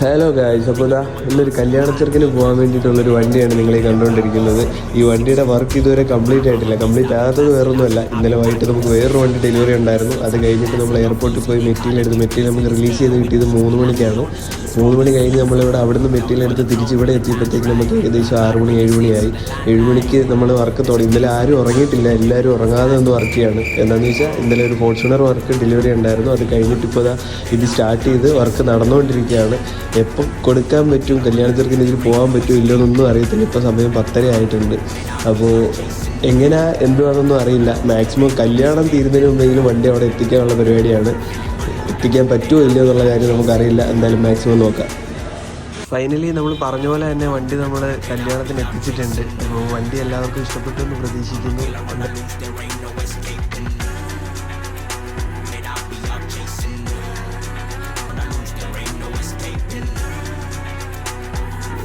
Hello guys, അപ്പോൾ ഇന്നൊരു കല്യാണച്ചെറുക്കിന് പോകാൻ വേണ്ടിയിട്ടുള്ളൊരു വണ്ടിയാണ് നിങ്ങളീ കണ്ടുകൊണ്ടിരിക്കുന്നത്. ഈ വണ്ടിയുടെ വർക്ക് ഇതുവരെ കംപ്ലീറ്റ് ആയിട്ടില്ല. കംപ്ലീറ്റ് ആകാത്തത് വേറൊന്നുമല്ല, ഇന്നലെ വൈകിട്ട് നമുക്ക് വേറൊരു വണ്ടി ഡെലിവറി ഉണ്ടായിരുന്നു. അത് കഴിഞ്ഞിട്ട് നമ്മൾ എയർപോർട്ടിൽ പോയി മെറ്റീരിയൽ എടുത്ത് നമുക്ക് റിലീസ് ചെയ്ത് കിട്ടിയത് 3 മണിക്കാണ്. 3 മണി കഴിഞ്ഞ് നമ്മളിവിടെ അവിടുന്ന് മെറ്റീരിയൽ എടുത്ത് തിരിച്ച് ഇവിടെ എത്തിയപ്പോഴത്തേക്ക് നമുക്ക് ഏകദേശം 6 മണി 7 മണിയായി. 7 മണിക്ക് നമ്മൾ വർക്ക് തുടങ്ങി. ഇന്നലെ ആരും ഉറങ്ങിയിട്ടില്ല, എല്ലാവരും ഉറങ്ങാതെ ഒന്ന് വർക്ക് ചെയ്യാണ്. എന്താണെന്ന് വെച്ചാൽ ഇന്നലെ ഒരു ഫോർച്യൂണർ വർക്ക് ഡെലിവറി ഉണ്ടായിരുന്നു. അത് കഴിഞ്ഞിട്ട് ഇപ്പോൾ ഇത് സ്റ്റാർട്ട് ചെയ്ത് വർക്ക് നടന്നുകൊണ്ടിരിക്കുകയാണ്. എപ്പം കൊടുക്കാൻ പറ്റും, കല്യാണച്ചെറുക്കിന് ഇതിൽ പോകാൻ പറ്റുമോ ഇല്ലയോ എന്നൊന്നും അറിയത്തില്ല. ഇപ്പോൾ സമയം 10:30 ആയിട്ടുണ്ട്. അപ്പോൾ എങ്ങനെ എന്തുവാണെന്നൊന്നും അറിയില്ല. മാക്സിമം കല്യാണം തീരുന്നതിന് മുമ്പെങ്കിലും വണ്ടി അവിടെ എത്തിക്കാനുള്ള പരിപാടിയാണ്. എത്തിക്കാൻ പറ്റുമോ ഇല്ലയോ എന്നുള്ള കാര്യം നമുക്കറിയില്ല. എന്തായാലും മാക്സിമം നോക്കാം. ഫൈനലി നമ്മൾ പറഞ്ഞ പോലെ തന്നെ വണ്ടി നമ്മൾ കല്യാണത്തിന് എത്തിച്ചിട്ടുണ്ട്. അപ്പോൾ വണ്ടി എല്ലാവർക്കും ഇഷ്ടപ്പെട്ടു എന്ന് പ്രതീക്ഷിക്കുന്നു.